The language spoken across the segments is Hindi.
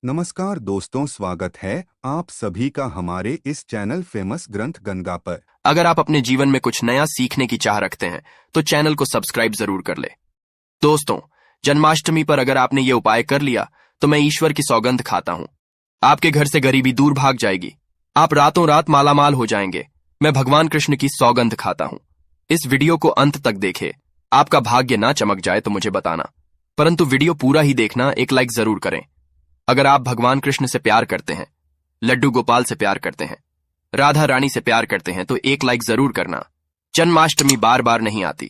नमस्कार दोस्तों, स्वागत है आप सभी का हमारे इस चैनल फेमस ग्रंथ गंगा पर। अगर आप अपने जीवन में कुछ नया सीखने की चाह रखते हैं तो चैनल को सब्सक्राइब जरूर कर ले। दोस्तों, जन्माष्टमी पर अगर आपने ये उपाय कर लिया तो मैं ईश्वर की सौगंध खाता हूं, आपके घर से गरीबी दूर भाग जाएगी, आप रातों रात मालामाल हो जाएंगे। मैं भगवान कृष्ण की सौगंध खाता हूं। इस वीडियो को अंत तक देखे। आपका भाग्य ना चमक जाए तो मुझे बताना, परंतु वीडियो पूरा ही देखना, एक लाइक जरूर करें। अगर आप भगवान कृष्ण से प्यार करते हैं, लड्डू गोपाल से प्यार करते हैं, राधा रानी से प्यार करते हैं तो एक लाइक जरूर करना। जन्माष्टमी बार बार नहीं आती।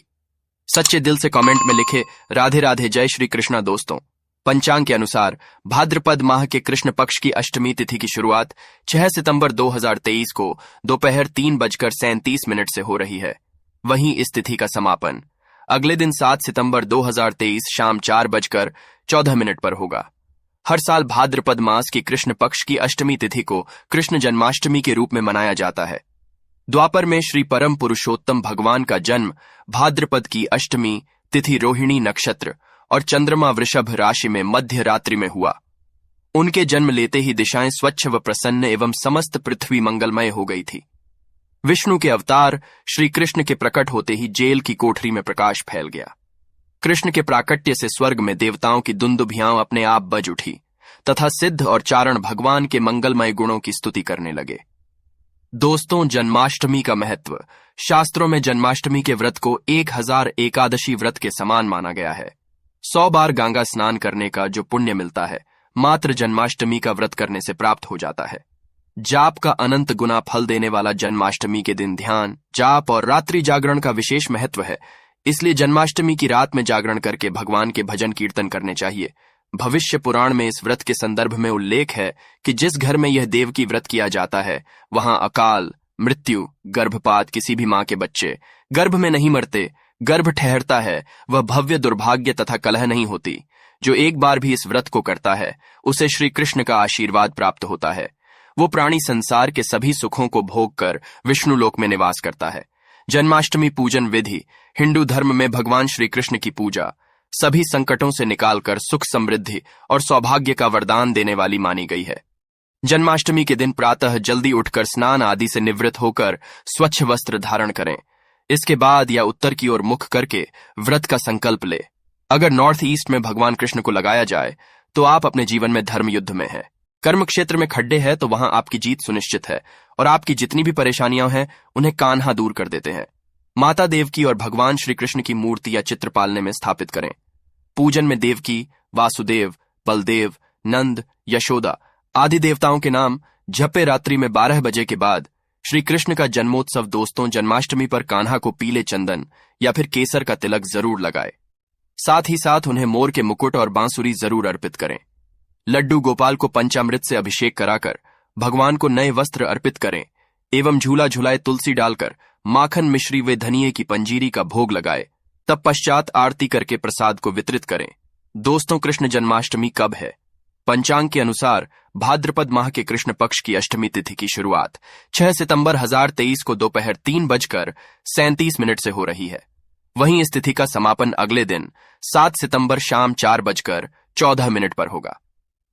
सच्चे दिल से कमेंट में लिखे राधे राधे, जय श्री कृष्णा। दोस्तों, पंचांग के अनुसार भाद्रपद माह के कृष्ण पक्ष की अष्टमी तिथि की शुरुआत 6 सितंबर 2023 को दोपहर 3:37 से हो रही है। वहीं इस तिथि का समापन अगले दिन 7 सितंबर 2023 शाम 4:14 पर होगा। हर साल भाद्रपद मास की कृष्ण पक्ष की अष्टमी तिथि को कृष्ण जन्माष्टमी के रूप में मनाया जाता है। द्वापर में श्री परम पुरुषोत्तम भगवान का जन्म भाद्रपद की अष्टमी तिथि रोहिणी नक्षत्र और चंद्रमा वृषभ राशि में मध्य रात्रि में हुआ। उनके जन्म लेते ही दिशाएं स्वच्छ व प्रसन्न एवं समस्त पृथ्वी मंगलमय हो गई थी। विष्णु के अवतार श्री कृष्ण के प्रकट होते ही जेल की कोठरी में प्रकाश फैल गया। कृष्ण के प्राकट्य से स्वर्ग में देवताओं की दुंदुभियां अपने आप बज उठी तथा सिद्ध और चारण भगवान के मंगलमय गुणों की स्तुति करने लगे। दोस्तों, जन्माष्टमी का महत्व। शास्त्रों में जन्माष्टमी के व्रत को 1000 एकादशी व्रत के समान माना गया है। 100 बार गंगा स्नान करने का जो पुण्य मिलता है, मात्र जन्माष्टमी का व्रत करने से प्राप्त हो जाता है। जाप का अनंत गुना फल देने वाला जन्माष्टमी के दिन ध्यान, जाप और रात्रि जागरण का विशेष महत्व है। इसलिए जन्माष्टमी की रात में जागरण करके भगवान के भजन कीर्तन करने चाहिए। भविष्य पुराण में इस व्रत के संदर्भ में उल्लेख है कि जिस घर में यह देव की व्रत किया जाता है, वहां अकाल, मृत्यु, गर्भपात, किसी भी मां के बच्चे गर्भ में नहीं मरते, गर्भ ठहरता है, वह भव्य दुर्भाग्य तथा कलह नहीं होती। जो एक बार भी इस व्रत को करता है, उसे श्री कृष्ण का आशीर्वाद प्राप्त होता है। वो प्राणी संसार के सभी सुखों को भोग कर विष्णु लोक में निवास करता है। जन्माष्टमी पूजन विधि। हिंदू धर्म में भगवान श्री कृष्ण की पूजा सभी संकटों से निकालकर सुख, समृद्धि और सौभाग्य का वरदान देने वाली मानी गई है। जन्माष्टमी के दिन प्रातः जल्दी उठकर स्नान आदि से निवृत्त होकर स्वच्छ वस्त्र धारण करें। इसके बाद या उत्तर की ओर मुख करके व्रत का संकल्प ले। अगर नॉर्थ ईस्ट में भगवान कृष्ण को लगाया जाए तो आप अपने जीवन में धर्म युद्ध में हैं। कर्म क्षेत्र में खड्डे हैं तो वहां आपकी जीत सुनिश्चित है और आपकी जितनी भी परेशानियां हैं उन्हें कान्हा दूर कर देते हैं। माता देवकी और भगवान श्री कृष्ण की मूर्ति या चित्र पालने में स्थापित करें। पूजन में देवकी, वासुदेव, बलदेव, नंद, यशोदा आदि देवताओं के नाम जपे। रात्रि में 12 बजे के बाद श्री कृष्ण का जन्मोत्सव। दोस्तों, जन्माष्टमी पर कान्हा को पीले चंदन या फिर केसर का तिलक जरूर लगाए। साथ ही साथ उन्हें मोर के मुकुट और बांसुरी जरूर अर्पित करें। लड्डू गोपाल को पंचामृत से अभिषेक कराकर भगवान को नए वस्त्र अर्पित करें एवं झूला झुलाए तुलसी डालकर माखन, मिश्री व धनिये की पंजीरी का भोग लगाए। तब पश्चात आरती करके प्रसाद को वितरित करें। दोस्तों, कृष्ण जन्माष्टमी कब है? पंचांग के अनुसार भाद्रपद माह के कृष्ण पक्ष की अष्टमी तिथि की शुरुआत 6 सितंबर 2023 को दोपहर 3:37 से हो रही है। वहीं इस तिथि का समापन अगले दिन 7 सितंबर शाम 4:14 पर होगा।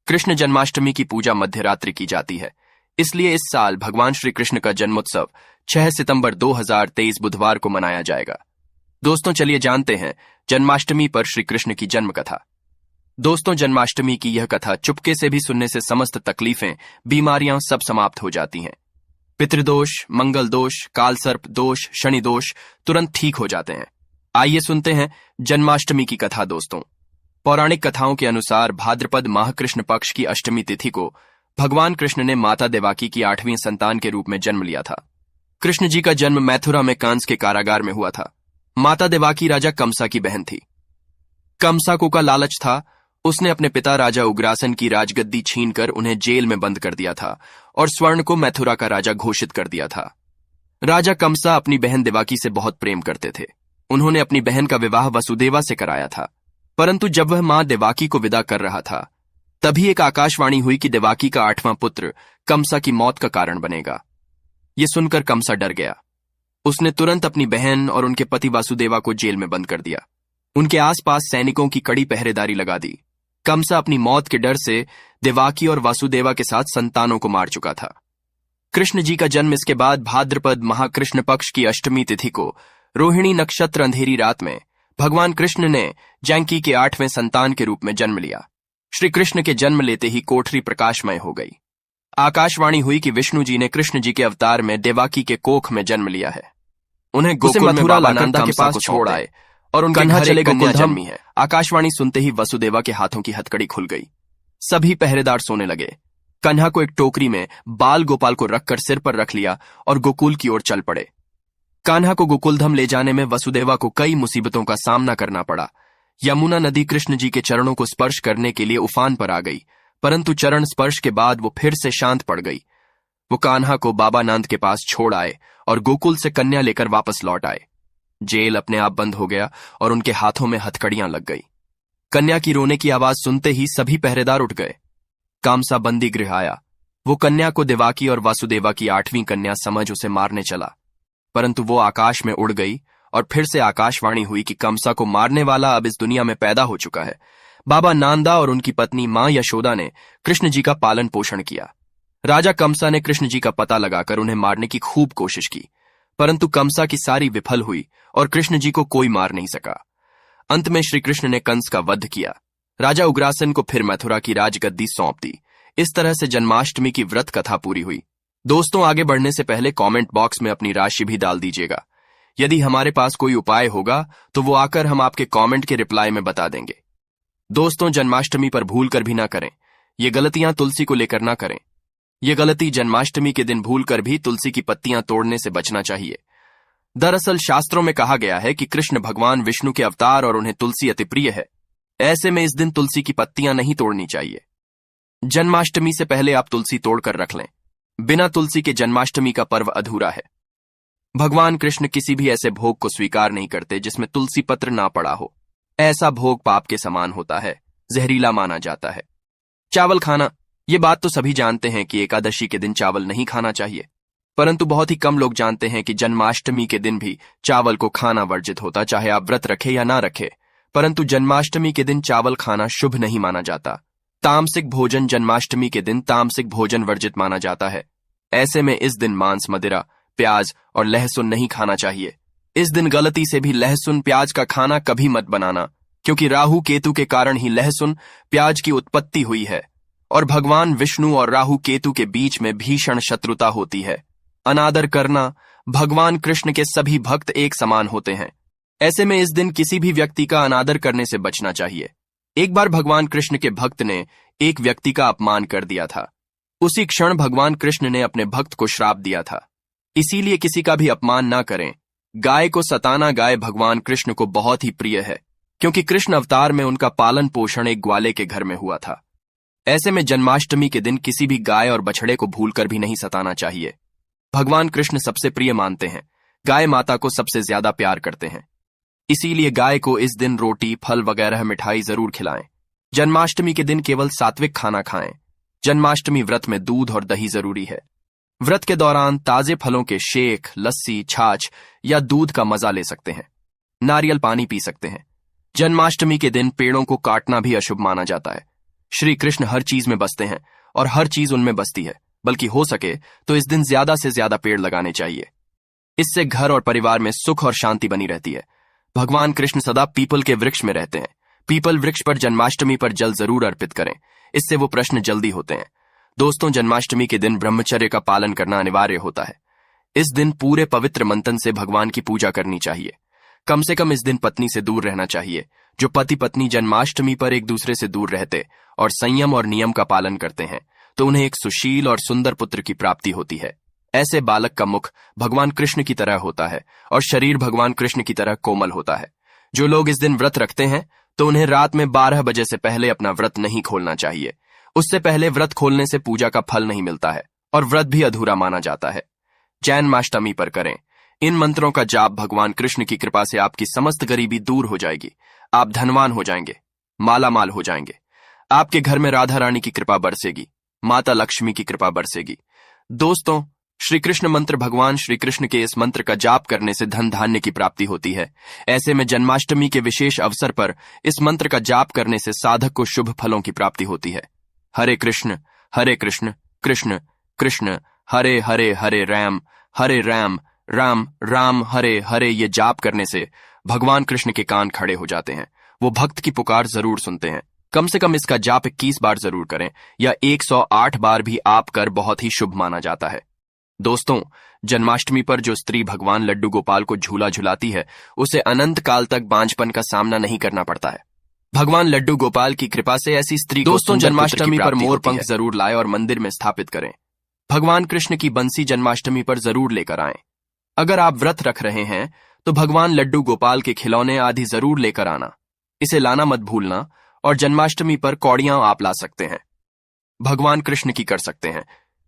कृष्ण जन्माष्टमी की पूजा मध्य रात्रि की जाती है। इसलिए इस साल भगवान श्री कृष्ण का जन्मोत्सव 6 सितंबर 2023 बुधवार को मनाया जाएगा। दोस्तों, चलिए जानते हैं जन्माष्टमी पर श्री कृष्ण की जन्म कथा। दोस्तों, जन्माष्टमी की यह कथा चुपके से भी सुनने से समस्त तकलीफें, बीमारियां सब समाप्त हो जाती हैं। पितृदोष, मंगल दोष, कालसर्प दोष, शनि दोष तुरंत ठीक हो जाते हैं। आइए सुनते हैं जन्माष्टमी की कथा। दोस्तों, पौराणिक कथाओं के अनुसार भाद्रपद माह कृष्ण पक्ष की अष्टमी तिथि को भगवान कृष्ण ने माता देवाकी की 8वीं संतान के रूप में जन्म लिया था। कृष्ण जी का जन्म मथुरा में कंस के कारागार में हुआ था। माता देवाकी राजा कंसा की बहन थी। कंसा को का लालच था। उसने अपने पिता राजा उग्रासन की राजगद्दी छीनकर उन्हें जेल में बंद कर दिया था और स्वर्ण को मथुरा का राजा घोषित कर दिया था। राजा कंसा अपनी बहन देवाकी से बहुत प्रेम करते थे। उन्होंने अपनी बहन का विवाह वसुदेवा से कराया था। परंतु जब वह मां देवाकी को विदा कर रहा था, तभी एक आकाशवाणी हुई कि देवाकी का 8वां पुत्र कंसा की मौत का कारण बनेगा। यह सुनकर कंसा डर गया। उसने तुरंत अपनी बहन और उनके पति वासुदेवा को जेल में बंद कर दिया। उनके आसपास सैनिकों की कड़ी पहरेदारी लगा दी। कंसा अपनी मौत के डर से देवाकी और वासुदेवा के साथ संतानों को मार चुका था। कृष्ण जी का जन्म इसके बाद भाद्रपद महाकृष्ण पक्ष की अष्टमी तिथि को रोहिणी नक्षत्र अंधेरी रात में भगवान कृष्ण ने जैंकी के 8वें संतान के रूप में जन्म लिया। श्री कृष्ण के जन्म लेते ही कोठरी प्रकाशमय हो गई। आकाशवाणी हुई कि विष्णु जी ने कृष्ण जी के अवतार में देवाकी के कोख में जन्म लिया है। उन्हें गोकुल में मथुरा नंदा के पास छोड़ आए और उनके घर चले कन्या जन्मी है। आकाशवाणी सुनते ही वसुदेवा के हाथों की हथकड़ी खुल गई। सभी पहरेदार सोने लगे। कन्हा को एक टोकरी में बाल गोपाल को रखकर सिर पर रख लिया और गोकुल की ओर चल पड़े। कान्हा को गोकुलधाम ले जाने में वसुदेवा को कई मुसीबतों का सामना करना पड़ा। यमुना नदी कृष्ण जी के चरणों को स्पर्श करने के लिए उफान पर आ गई, परंतु चरण स्पर्श के बाद वो फिर से शांत पड़ गई। वो कान्हा को बाबा नंद के पास छोड़ आए और गोकुल से कन्या लेकर वापस लौट आए। जेल अपने आप बंद हो गया और उनके हाथों में हथकड़ियां लग गई। कन्या की रोने की आवाज सुनते ही सभी पहरेदार उठ गए। कामसा बंदी गृह आया। वो कन्या को देवाकी और वासुदेवा की 8वीं कन्या समझ उसे मारने चला, परंतु वो आकाश में उड़ गई और फिर से आकाशवाणी हुई कि कंसा को मारने वाला अब इस दुनिया में पैदा हो चुका है। बाबा नांदा और उनकी पत्नी मां यशोदा ने कृष्ण जी का पालन पोषण किया। राजा कंसा ने कृष्ण जी का पता लगाकर उन्हें मारने की खूब कोशिश की, परंतु कंसा की सारी विफल हुई और कृष्ण जी को कोई मार नहीं सका। अंत में श्री कृष्ण ने कंस का वध किया। राजा उग्रासन को फिर मथुरा की राजगद्दी सौंप दी। इस तरह से जन्माष्टमी की व्रत कथा पूरी हुई। दोस्तों, आगे बढ़ने से पहले कमेंट बॉक्स में अपनी राशि भी डाल दीजिएगा। यदि हमारे पास कोई उपाय होगा तो वो आकर हम आपके कमेंट के रिप्लाई में बता देंगे। दोस्तों, जन्माष्टमी पर भूल कर भी ना करें। ये गलतियां तुलसी को लेकर ना करें। ये गलती जन्माष्टमी के दिन भूल कर भी तुलसी की पत्तियां तोड़ने से बचना चाहिए। दरअसल शास्त्रों में कहा गया है कि कृष्ण भगवान विष्णु के अवतार और उन्हें तुलसी अति प्रिय है। ऐसे में इस दिन तुलसी की पत्तियां नहीं तोड़नी चाहिए। जन्माष्टमी से पहले आप तुलसी तोड़कर रख लें। बिना तुलसी के जन्माष्टमी का पर्व अधूरा है। भगवान कृष्ण किसी भी ऐसे भोग को स्वीकार नहीं करते जिसमें तुलसी पत्र ना पड़ा हो। ऐसा भोग पाप के समान होता है, जहरीला माना जाता है। चावल खाना, ये बात तो सभी जानते हैं कि एकादशी के दिन चावल नहीं खाना चाहिए, परंतु बहुत ही कम लोग जानते हैं कि जन्माष्टमी के दिन भी चावल को खाना वर्जित होता, चाहे आप व्रत रखें या ना रखें। परंतु जन्माष्टमी के दिन चावल खाना शुभ नहीं माना जाता। तामसिक भोजन जन्माष्टमी के दिन तामसिक भोजन वर्जित माना जाता है। ऐसे में इस दिन मांस, मदिरा, प्याज और लहसुन नहीं खाना चाहिए। इस दिन गलती से भी लहसुन प्याज का खाना कभी मत बनाना, क्योंकि राहु केतु के कारण ही लहसुन प्याज की उत्पत्ति हुई है और भगवान विष्णु और राहु केतु के बीच में भीषण शत्रुता होती है। अनादर करना, भगवान कृष्ण के सभी भक्त एक समान होते हैं। ऐसे में इस दिन किसी भी व्यक्ति का अनादर करने से बचना चाहिए। एक बार भगवान कृष्ण के भक्त ने एक व्यक्ति का अपमान कर दिया था। उसी क्षण भगवान कृष्ण ने अपने भक्त को श्राप दिया था। इसीलिए किसी का भी अपमान ना करें। गाय को सताना गाय भगवान कृष्ण को बहुत ही प्रिय है, क्योंकि कृष्ण अवतार में उनका पालन पोषण एक ग्वाले के घर में हुआ था। ऐसे में जन्माष्टमी के दिन किसी भी गाय और बछड़े को भूलकर भी नहीं सताना चाहिए। भगवान कृष्ण सबसे प्रिय मानते हैं, गाय माता को सबसे ज्यादा प्यार करते हैं। इसीलिए गाय को इस दिन रोटी, फल वगैरह मिठाई जरूर खिलाएं। जन्माष्टमी के दिन केवल सात्विक खाना खाएं। जन्माष्टमी व्रत में दूध और दही जरूरी है। व्रत के दौरान ताजे फलों के शेक, लस्सी, छाछ या दूध का मजा ले सकते हैं। नारियल पानी पी सकते हैं। जन्माष्टमी के दिन पेड़ों को काटना भी अशुभ माना जाता है। श्री कृष्ण हर चीज में बसते हैं और हर चीज उनमें बसती है, बल्कि हो सके तो इस दिन ज्यादा से ज्यादा पेड़ लगाने चाहिए। इससे घर और परिवार में सुख और शांति बनी रहती है। भगवान कृष्ण सदा पीपल के वृक्ष में रहते हैं। पीपल वृक्ष पर जन्माष्टमी पर जल जरूर अर्पित करें, इससे वो प्रश्न जल्दी होते हैं। दोस्तों, जन्माष्टमी के दिन ब्रह्मचर्य का पालन करना अनिवार्य होता है। इस दिन पूरे पवित्र मंथन से भगवान की पूजा करनी चाहिए। कम से कम इस दिन पत्नी से दूर रहना चाहिए। जो पति पत्नी जन्माष्टमी पर एक दूसरे से दूर रहते और संयम और नियम का पालन करते हैं, तो उन्हें एक सुशील और सुंदर पुत्र की प्राप्ति होती है। ऐसे बालक का मुख भगवान कृष्ण की तरह होता है और शरीर भगवान कृष्ण की तरह कोमल होता है। जो लोग इस दिन व्रत रखते हैं तो उन्हें रात में 12 बजे से पहले अपना व्रत नहीं खोलना चाहिए। उससे पहले व्रत खोलने से पूजा का फल नहीं मिलता है और व्रत भी अधूरा माना जाता है। जन्माष्टमी पर करें। इन मंत्रों का जाप भगवान कृष्ण की कृपा से आपकी समस्त गरीबी दूर हो जाएगी। आप धनवान हो जाएंगे, मालामाल हो जाएंगे। आपके घर में राधा रानी की कृपा बरसेगी, माता लक्ष्मी की कृपा बरसेगी। दोस्तों, श्री कृष्ण मंत्र, भगवान श्री कृष्ण के इस मंत्र का जाप करने से धन धान्य की प्राप्ति होती है। ऐसे में जन्माष्टमी के विशेष अवसर पर इस मंत्र का जाप करने से साधक को शुभ फलों की प्राप्ति होती है। हरे कृष्ण कृष्ण कृष्ण हरे हरे हरे राम राम राम हरे हरे। ये जाप करने से भगवान कृष्ण के कान खड़े हो जाते हैं। वो भक्त की पुकार जरूर सुनते हैं। कम से कम इसका जाप 21 बार जरूर करें, या 108 बार भी आप कर बहुत ही शुभ माना जाता है। दोस्तों, जन्माष्टमी पर जो स्त्री भगवान लड्डू गोपाल को झूला झुलाती है, उसे अनंत काल तक बांझपन का सामना नहीं करना पड़ता है। भगवान लड्डू गोपाल की कृपा से ऐसी स्त्री दोस्तों जन्माष्टमी पर मोर पंख जरूर लाए और मंदिर में स्थापित करें। भगवान कृष्ण की बंसी जन्माष्टमी पर जरूर लेकर आएं। अगर आप व्रत रख रहे हैं तो भगवान लड्डू गोपाल के खिलौने आदि जरूर लेकर आना। इसे लाना मत भूलना। और जन्माष्टमी पर कौड़ियां आप ला सकते हैं, भगवान कृष्ण की कर सकते हैं।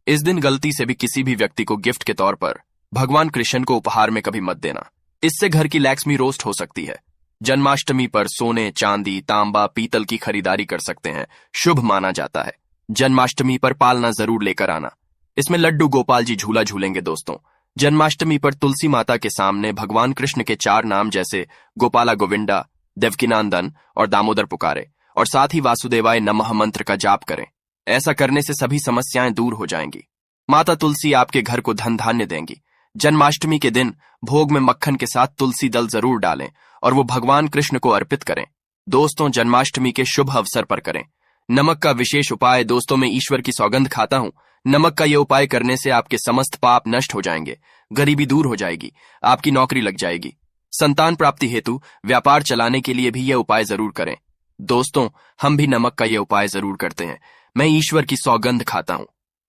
इस दिन गलती से भी किसी भी व्यक्ति को गिफ्ट के तौर पर भगवान कृष्ण को उपहार में कभी मत देना। इससे घर की लक्ष्मी रोस्ट हो सकती है। जन्माष्टमी पर सोने, चांदी, तांबा, पीतल की खरीदारी कर सकते हैं, शुभ माना जाता है। जन्माष्टमी पर पालना जरूर लेकर आना। इसमें लड्डू गोपाल जी झूला झूलेंगे। दोस्तों, जन्माष्टमी पर तुलसी माता के सामने भगवान कृष्ण के 4 नाम जैसे गोपाला गोविंदा, देवकीनंदन और दामोदर पुकारे, और साथ ही वासुदेवाय नमः मंत्र का जाप करें। ऐसा करने से सभी समस्याएं दूर हो जाएंगी। माता तुलसी आपके घर को धन धान्य देंगी। जन्माष्टमी के दिन भोग में मक्खन के साथ तुलसी दल जरूर डालें और वो भगवान कृष्ण को अर्पित करें। दोस्तों, जन्माष्टमी के शुभ अवसर पर करें नमक का विशेष उपाय। दोस्तों, मैं ईश्वर की सौगंध खाता हूं, नमक का यह उपाय करने से आपके समस्त पाप नष्ट हो जाएंगे, गरीबी दूर हो जाएगी, आपकी नौकरी लग जाएगी। संतान प्राप्ति हेतु व्यापार चलाने के लिए भी यह उपाय जरूर करें। दोस्तों, हम भी नमक का यह उपाय जरूर करते हैं। मैं ईश्वर की सौगंध खाता हूं।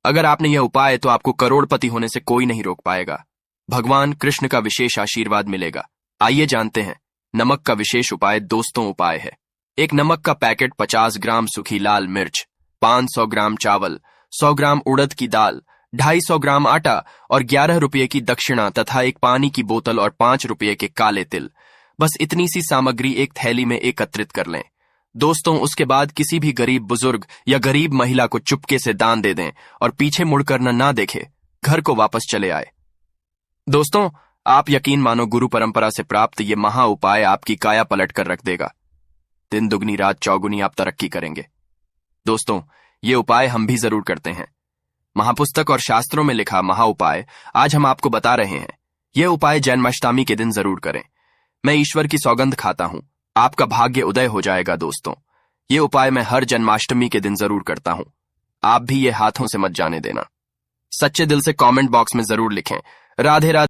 अगर आपने यह उपाय तो आपको करोड़पति होने से कोई नहीं रोक पाएगा। भगवान कृष्ण का विशेष आशीर्वाद मिलेगा। आइए जानते हैं नमक का विशेष उपाय। दोस्तों, उपाय है: एक नमक का पैकेट, 50 ग्राम सूखी लाल मिर्च, 500 ग्राम चावल, 100 ग्राम उड़द की दाल, 250 ग्राम आटा और 11 रुपये की दक्षिणा तथा एक पानी की बोतल और 5 रुपये के काले तिल। बस इतनी सी सामग्री एक थैली में एकत्रित कर लें। दोस्तों, उसके बाद किसी भी गरीब बुजुर्ग या गरीब महिला को चुपके से दान दे दें और पीछे मुड़कर ना देखे, घर को वापस चले आए। दोस्तों, आप यकीन मानो, गुरु परंपरा से प्राप्त ये महा उपाय आपकी काया पलट कर रख देगा। दिन दुगनी रात चौगुनी आप तरक्की करेंगे। दोस्तों, ये उपाय हम भी जरूर करते हैं। महापुस्तक और शास्त्रों में लिखा महा उपाय आज हम आपको बता रहे हैं। यह उपाय जन्माष्टमी के दिन जरूर करें। मैं ईश्वर की सौगंध खाता हूं, आपका भाग्य उदय हो जाएगा। दोस्तों, ये उपाय मैं हर जन्माष्टमी के दिन जरूर करता हूं। आप भी ये हाथों से मत जाने देना। सच्चे दिल से कमेंट बॉक्स में जरूर लिखें, राधे राधे।